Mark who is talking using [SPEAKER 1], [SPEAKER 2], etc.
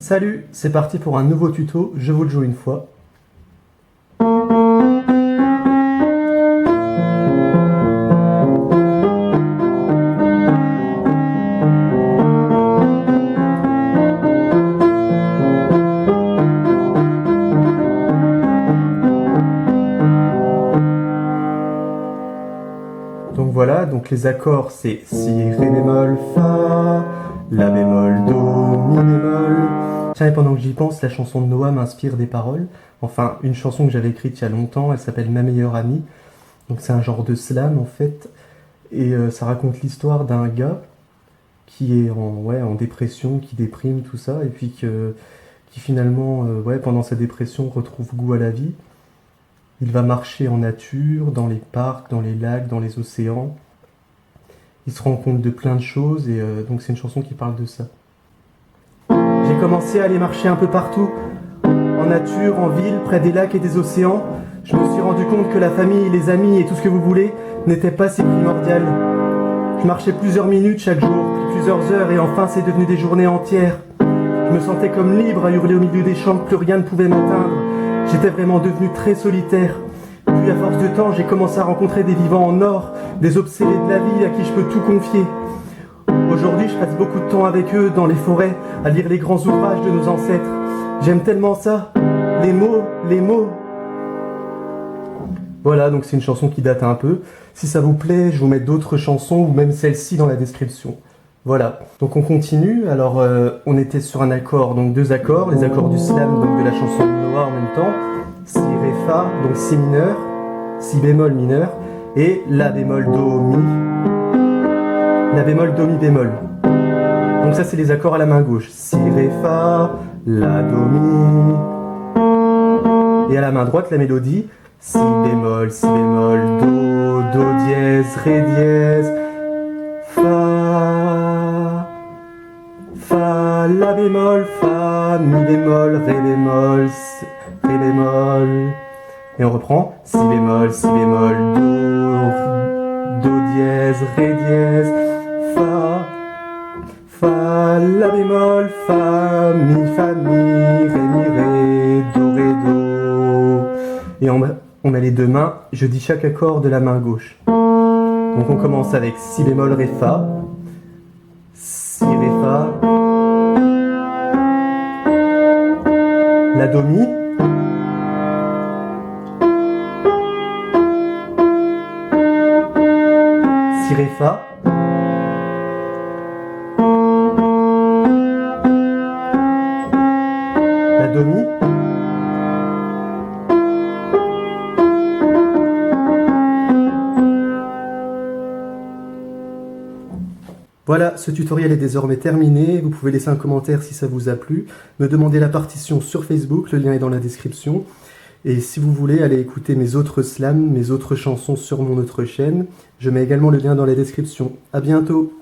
[SPEAKER 1] Salut, c'est parti pour un nouveau tuto, je vous le joue une fois. Donc voilà, donc les accords c'est si, ré bémol, fa, la bémol, do, mi bémol. Tiens, et pendant que j'y pense, la chanson de Noah m'inspire des paroles. Enfin, une chanson que j'avais écrite il y a longtemps, elle s'appelle Ma meilleure amie. Donc c'est un genre de slam en fait. Et ça raconte l'histoire d'un gars qui est en dépression, qui déprime, tout ça. Et puis qui finalement, pendant sa dépression, retrouve goût à la vie. Il va marcher en nature, dans les parcs, dans les lacs, dans les océans. Il se rend compte de plein de choses et donc c'est une chanson qui parle de ça. J'ai commencé à aller marcher un peu partout, en nature, en ville, près des lacs et des océans. Je me suis rendu compte que la famille, les amis et tout ce que vous voulez n'était pas si primordial. Je marchais plusieurs minutes chaque jour, puis plusieurs heures et enfin c'est devenu des journées entières. Je me sentais comme libre à hurler au milieu des champs que plus rien ne pouvait m'atteindre. J'étais vraiment devenu très solitaire. Puis à force de temps, j'ai commencé à rencontrer des vivants en or, des obsédés de la vie à qui je peux tout confier. Aujourd'hui, je passe beaucoup de temps avec eux dans les forêts, à lire les grands ouvrages de nos ancêtres. J'aime tellement ça, les mots, les mots. Voilà, donc c'est une chanson qui date un peu. Si ça vous plaît, je vous mets d'autres chansons ou même celle-ci dans la description. Voilà, donc on continue. Alors on était sur un accord, donc deux accords, les accords du slam, donc de la chanson de Noah en même temps. Si, ré, fa, donc si mineur, si bémol mineur, et la bémol, do, mi, la bémol, do, mi bémol. Donc ça c'est les accords à la main gauche. Si, ré, fa, la, do, mi. Et à la main droite la mélodie. Si bémol, do, do dièse, ré dièse, fa, fa, la bémol, fa, mi bémol, ré bémol, ré bémol. Et on reprend. Si bémol, do dièse, ré dièse, fa, la bémol, fa, mi, ré, mi, ré, do, do. Et on met les deux mains, je dis chaque accord de la main gauche. Donc on commence avec si bémol, ré, fa, si, ré, fa, la, do, mi, si, ré, fa, la, do, mi, Voilà, ce tutoriel est désormais terminé. Vous pouvez laisser un commentaire si ça vous a plu, me demander la partition sur Facebook, le lien est dans la description. Et si vous voulez aller écouter mes autres slams, mes autres chansons sur mon autre chaîne, je mets également le lien dans la description. À bientôt!